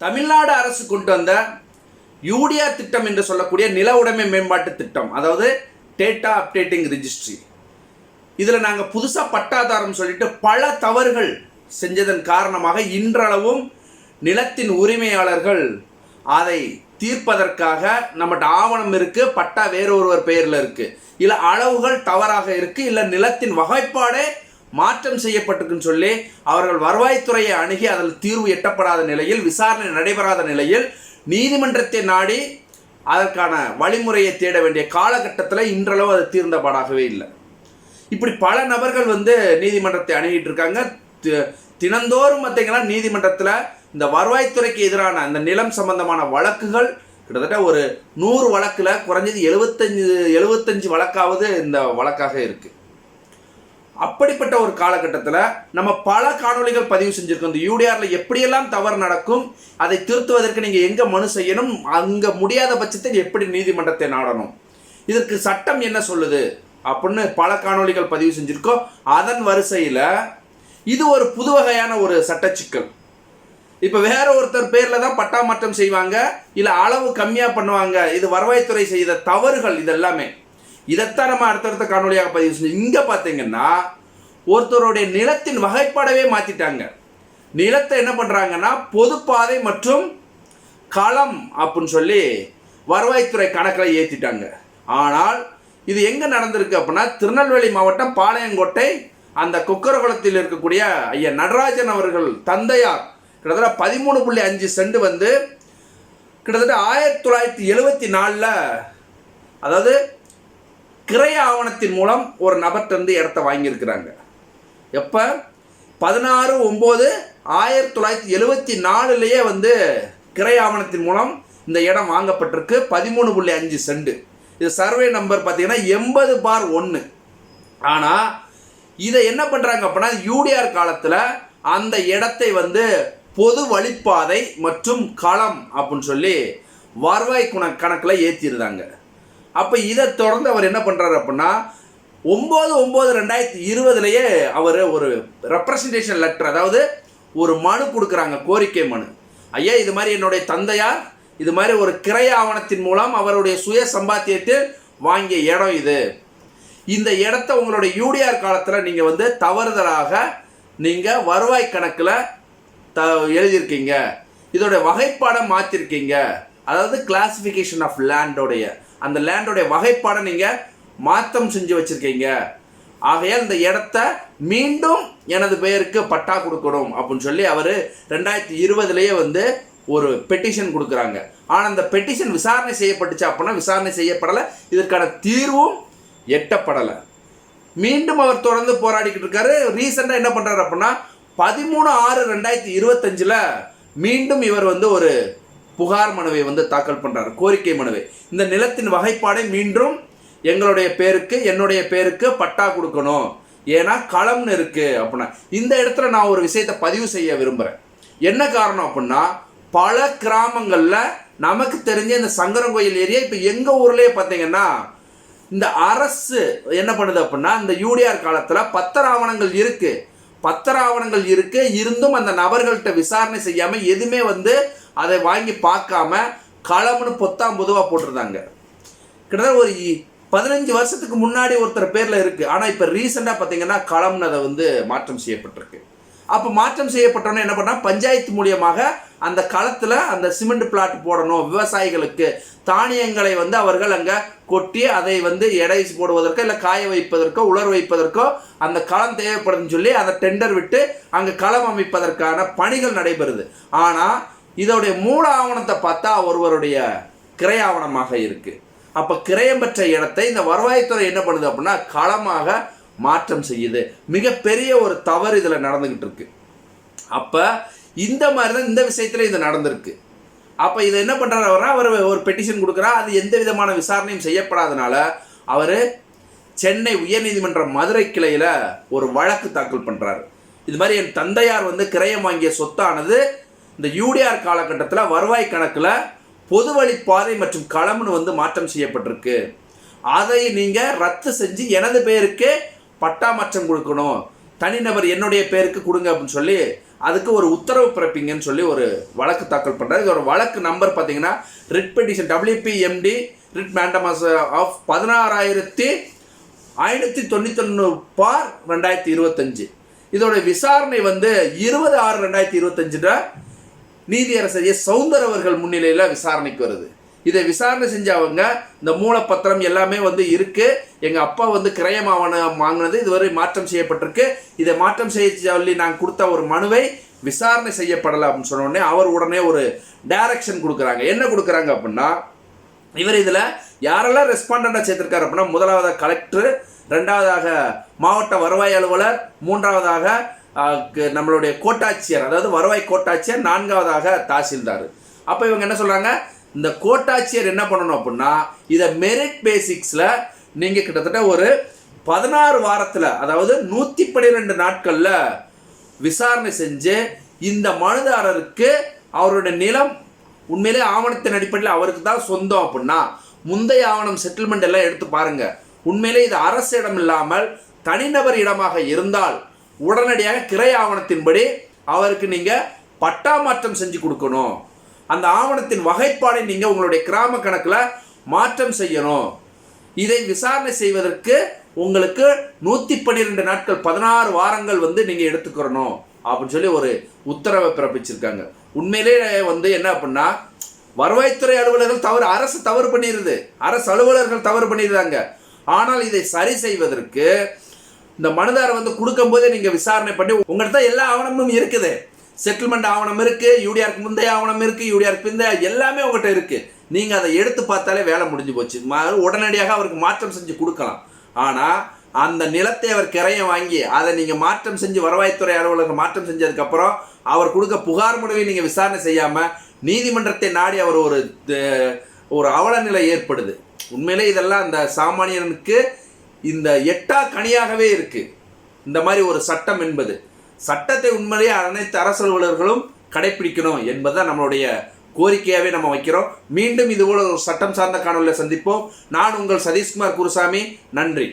தமிழ்நாடு அரசு கொண்டு வந்த யூடிஆர் திட்டம் என்று சொல்லக்கூடிய நில உடைமை மேம்பாட்டு திட்டம், அதாவது டேட்டா அப்டேட்டிங் ரிஜிஸ்ட்ரி. இதில் நாங்கள் புதுசாக பட்டாதாரம் சொல்லிட்டு பல தவறுகள் செஞ்சதன் காரணமாக இன்றளவும் நிலத்தின் உரிமையாளர்கள் அதை தீர்ப்பதற்காக நம்மகிட்ட ஆவணம் இருக்குது, பட்டா வேறொருவர் பெயரில் இருக்குது, இல்லை அளவுகள் தவறாக இருக்குது, இல்லை நிலத்தின் வகைப்பாடே மாற்றம் செய்யப்பட்டிருக்குன்னு சொல்லி அவர்கள் வருவாய்த்துறையை அணுகி அதில் தீர்வு எட்டப்படாத நிலையில், விசாரணை நடைபெறாத நிலையில் நீதிமன்றத்தை நாடி அதற்கான வழிமுறையை தேட வேண்டிய காலகட்டத்தில் இன்றளவு அது தீர்ந்தபாடாகவே இல்லை. இப்படி பல நபர்கள் நீதிமன்றத்தை அணுகிட்டு இருக்காங்க. தினந்தோறும் பார்த்தீங்கன்னா நீதிமன்றத்தில் இந்த வருவாய்த்துறைக்கு எதிரான இந்த நிலம் சம்பந்தமான வழக்குகள் கிட்டத்தட்ட ஒரு 100 வழக்கில் குறைஞ்சது 75 வழக்காவது இந்த வழக்காக இருக்குது. அப்படிப்பட்ட ஒரு காலகட்டத்தில் நம்ம பல காணொலிகள் பதிவு செஞ்சுருக்கோம். இந்த யூடிஆரில் எப்படியெல்லாம் தவறு நடக்கும், அதை திருத்துவதற்கு நீங்கள் எங்கே மனு செய்யணும், அங்கே முடியாத பட்சத்தில் எப்படி நீதிமன்றத்தை நாடணும், இதற்கு சட்டம் என்ன சொல்லுது அப்படின்னு பல காணொலிகள் பதிவு செஞ்சுருக்கோம். அதன் வரிசையில் இது ஒரு புது வகையான ஒரு சட்டச்சிக்கல். இப்போ வேற ஒருத்தர் பேரில் தான் பட்டா மாற்றம் செய்வாங்க, இல்லை அளவு கம்மியாக பண்ணுவாங்க. இது வருவாய்த்துறை செய்த தவறுகள். இதெல்லாமே இதைத்தான் நம்ம அடுத்தடுத்த காணொலியாக பதிவு செஞ்சோம். இங்கே பார்த்தீங்கன்னா ஒருத்தருடைய நிலத்தின் வகைப்பாடவே மாற்றிட்டாங்க. நிலத்தை என்ன பண்ணுறாங்கன்னா பொதுப்பாதை மற்றும் களம் அப்படின்னு சொல்லி வருவாய்த்துறை கணக்கில் ஏற்றிட்டாங்க. ஆனால் இது எங்கே நடந்திருக்கு அப்படின்னா திருநெல்வேலி மாவட்டம் பாளையங்கோட்டை அந்த குக்கரகுளத்தில் இருக்கக்கூடிய ஐயா நடராஜன் அவர்கள் தந்தையார் கிட்டத்தட்ட 13.5 சென்ட் கிட்டத்தட்ட 1974 அதாவது கிரைய ஆவணத்தின் மூலம் ஒரு நபர்கிட்ட இடத்த வாங்கியிருக்கிறாங்க. எப்போ 16/9/1974 கிரைய ஆவணத்தின் மூலம் இந்த இடம் வாங்கப்பட்டிருக்கு. 13.5 சென்ட். இது சர்வே நம்பர் பார்த்தீங்கன்னா 80/1. ஆனால் இதை என்ன பண்ணுறாங்க அப்படின்னா யூடிஆர் காலத்தில் அந்த இடத்தை பொது வழிப்பாதை மற்றும் களம் அப்படின்னு சொல்லி வருவாய் கணக்கில் ஏற்றிருந்தாங்க. அப்போ இதை தொடர்ந்து அவர் என்ன பண்ணுறாரு அப்படின்னா 9/9/2020 அவர் ஒரு ரெப்ரசன்டேஷன் லெட்டர், அதாவது ஒரு மனு கொடுக்குறாங்க, கோரிக்கை மனு. ஐயா, இது மாதிரி என்னுடைய தந்தையார் இது மாதிரி ஒரு கிரைய ஆவணத்தின் மூலம் அவருடைய சுய சம்பாத்தியத்தில் வாங்கிய இடம் இது. இந்த இடத்த உங்களுடைய யூடிஆர் காலத்தில் நீங்கள் தவறுதலாக நீங்கள் வருவாய் கணக்கில் எழுதியிருக்கீங்க, இதோடைய வகைப்பாடை மாற்றிருக்கீங்க, அதாவது கிளாசிஃபிகேஷன் ஆஃப் லேண்டோடைய அந்த லேண்டோடைய வகைப்பாடை நீங்கள் மாற்றம் செஞ்சு வச்சுருக்கீங்க. ஆகையால் இந்த இடத்த மீண்டும் எனது பெயருக்கு பட்டா கொடுக்கணும் அப்படின்னு சொல்லி அவர் 2020 ஒரு பெட்டிஷன் கொடுக்குறாங்க. ஆனால் அந்த பெட்டிஷன் விசாரணை செய்யப்பட்டுச்சு அப்படின்னா விசாரணை செய்யப்படலை, இதற்கான தீர்வும் எட்டப்படலை. மீண்டும் அவர் தொடர்ந்து போராடிக்கிட்டு இருக்காரு. ரீசெண்டாக என்ன பண்ணுறாரு அப்படின்னா 13/6/2025 மீண்டும் இவர் ஒரு புகார் மனுவை தாக்கல் பண்ணுறாரு, கோரிக்கை மனுவை. இந்த நிலத்தின் வகைப்பாடை மீண்டும் எங்களுடைய பேருக்கு என்னுடைய பேருக்கு பட்டா கொடுக்கணும், ஏன்னா களம்னு இருக்கு அப்படின்னா. இந்த இடத்துல நான் ஒரு விஷயத்தை பதிவு செய்ய விரும்புகிறேன். என்ன காரணம் அப்படின்னா பல கிராமங்களில் நமக்கு தெரிஞ்ச இந்த சங்கரங்கோயில் ஏரியா, இப்போ எங்கள் ஊர்லேயே பார்த்தீங்கன்னா இந்த அரசு என்ன பண்ணுது அப்படின்னா இந்த யூடிஆர் காலத்தில் பத்திர ஆவணங்கள் இருக்குது, இருந்தும் அந்த நபர்கள்ட்ட விசாரணை செய்யாமல் எதுவுமே அதை வாங்கி பார்க்காம களம்னு பொதுவாக போட்டிருந்தாங்க. கிட்டத்தட்ட ஒரு 15 வருஷத்துக்கு முன்னாடி ஒருத்தர் பேரில் இருக்குது. ஆனால் இப்போ ரீசெண்டாக பார்த்தீங்கன்னா களம்னு அதை மாற்றம் செய்யப்பட்டிருக்கு. அப்போ மாற்றம் செய்யப்பட்டோன்னே என்ன பண்ணால் பஞ்சாயத்து மூலியமாக அந்த களத்தில் அந்த சிமெண்ட் பிளாட் போடணும், விவசாயிகளுக்கு தானியங்களை அவர்கள் அங்கே கொட்டி அதை எடை போடுவதற்கோ இல்லை காய வைப்பதற்கோ உலர் வைப்பதற்கோ அந்த களம் தேவைப்படுதுன்னு சொல்லி அந்த டெண்டர் விட்டு அங்கே களம் அமைப்பதற்கான பணிகள் நடைபெறுது. ஆனால் இதோடைய மூல ஆவணத்தை பார்த்தா ஒருவருடைய கிரை ஆவணமாக இருக்குது. அப்போ கிரயம் பெற்ற இடத்தை இந்த வருவாய்த்துறை என்ன பண்ணுது அப்படின்னா களமாக மாற்றம் செய்யுது. மிகப்பெரிய ஒரு தவறு இதில் நடந்துக்கிட்டு இருக்கு. அப்போ இந்த மாதிரி தான் இந்த விஷயத்தில் இது நடந்திருக்கு. அப்போ இதை என்ன பண்ணுறாரு அவர் ஒரு பெட்டிஷன் கொடுக்குறா. அது எந்த விதமான விசாரணையும் செய்யப்படாதனால அவர் சென்னை உயர்நீதிமன்ற மதுரை கிளையில் ஒரு வழக்கு தாக்கல் பண்ணுறாரு. இது மாதிரி என் தந்தையார் கிரயம் வாங்கிய சொத்தானது இந்த யூடிஆர் காலகட்டத்தில் வருவாய் கணக்கில் பொது வழிப்பாதை மற்றும் களம்னு மாற்றம் செய்யப்பட்டிருக்கு, அதை நீங்கள் ரத்து செஞ்சு எனது பேருக்கு பட்டா மாற்றம் கொடுக்கணும், தனிநபர் என்னுடைய பேருக்கு கொடுங்க அப்படின்னு சொல்லி அதுக்கு ஒரு உத்தரவு பிறப்பிங்கன்னு சொல்லி ஒரு வழக்கு தாக்கல் பண்ணுறாரு. இது ஒரு வழக்கு நம்பர் பார்த்தீங்கன்னா writ petition WPMD writ mandamus of 16,591/2025. இதோட விசாரணை வந்து 20/6/2025 நீதியரசர் எஸ் சௌந்தர் அவர்கள் முன்னிலையில் விசாரணைக்கு வருது. இதை விசாரணை செஞ்சவங்க இந்த மூலப்பத்திரம் எல்லாமே வந்து இருக்கு, எங்க அப்பா வந்து கிரயம் ஆவணம் வாங்கினது இதுவரை மாற்றம் செய்யப்பட்டிருக்கு, இதை மாற்றம் செய்ய சொல்லி நாங்கள் கொடுத்த ஒரு மனுவை விசாரணை செய்யப்படலை அப்படின்னு சொன்ன உடனே அவர் உடனே ஒரு டைரக்ஷன் கொடுக்குறாங்க. என்ன கொடுக்குறாங்க அப்படின்னா, இவர் இதில் யாரெல்லாம் ரெஸ்பாண்டண்டாக சேர்த்திருக்காரு அப்படின்னா, முதலாவதாக கலெக்டர், ரெண்டாவதாக மாவட்ட வருவாய் அலுவலர், மூன்றாவதாக நம்மளுடைய கோட்டாட்சியர் அதாவது வருவாய் கோட்டாட்சியர், நான்காவதாக தாசில்தார். அப்போ இவங்க என்ன சொல்கிறாங்க, இந்த கோட்டாட்சியர் என்ன பண்ணணும் அப்படின்னா, இதை மெரிட் பேசிக்ஸில் நீங்கள் கிட்டத்தட்ட ஒரு 16 வாரத்தில் அதாவது 112 நாட்களில் விசாரணை செஞ்சு இந்த மனுதாரருக்கு அவருடைய நிலம் உண்மையிலே ஆவணத்தின் அடிப்படையில் அவருக்கு தான் சொந்தம் அப்படின்னா முந்தைய ஆவணம் செட்டில்மெண்ட் எல்லாம் எடுத்து பாருங்க. உண்மையிலே இது அரசு இடம் இல்லாமல் தனிநபர் இடமாக இருந்தால் உடனடியாக கிரை ஆவணத்தின்படி அவருக்கு நீங்கள் பட்டா மாற்றம் செஞ்சு கொடுக்கணும். அந்த ஆவணத்தின் வகைப்பாடை நீங்கள் உங்களுடைய கிராம கணக்கில் மாற்றம் செய்யணும். இதை விசாரணை செய்வதற்கு உங்களுக்கு 112 நாட்கள் 16 வாரங்கள் வந்து நீங்கள் எடுத்துக்கிறணும் அப்படின்னு சொல்லி ஒரு உத்தரவை பிறப்பிச்சிருக்காங்க. உண்மையிலே வந்து என்ன அப்படின்னா, வருவாய்த்துறை அலுவலர்கள் அரசு தவறு பண்ணிடுது, அரசு அலுவலர்கள் தவறு பண்ணிடுறாங்க. ஆனால் இதை சரி செய்வதற்கு இந்த மனுதாரர் வந்து கொடுக்கும் போதே நீங்கள் விசாரணை பண்ணி உங்கள்கிட்ட எல்லா ஆவணமும் இருக்குது, செட்டில்மெண்ட் ஆவணம் இருக்கு, யூடிஆருக்கு முந்தைய ஆவணம் இருக்கு, யூடிஆருக்கு பிந்தைய எல்லாமே உங்கள்கிட்ட இருக்கு. நீங்கள் அதை எடுத்து பார்த்தாலே வேலை முடிஞ்சு போச்சு. உடனடியாக அவருக்கு மாற்றம் செஞ்சு கொடுக்கலாம். ஆனால் அந்த நிலத்தை அவர் கிரையம் வாங்கி அதை நீங்கள் மாற்றம் செஞ்சு வருவாய்த்துறை அலுவலர்கள் மாற்றம் செஞ்சதுக்கப்புறம் அவர் கொடுக்க புகார் முடிவை நீங்கள் விசாரணை செய்யாமல் நீதிமன்றத்தை நாடி அவர் ஒரு அவல நிலை ஏற்படுது. உண்மையிலே இதெல்லாம் அந்த சாமானியனுக்கு இந்த எட்டா கனியாகவே இருக்கு. இந்த மாதிரி ஒரு சட்டம் என்பது, சட்டத்தை உண்மையிலேயே அனைத்து அரசு அலுவலர்களும் கடைபிடிக்கணும் என்பதுதான் நம்மளுடைய கோரிக்கையாகவே நம்ம வைக்கிறோம். மீண்டும் இதுபோல ஒரு சட்டம் சார்ந்த காணொலியில் சந்திப்போம். நான் உங்கள் சதீஷ்குமார் குருசாமி. நன்றி.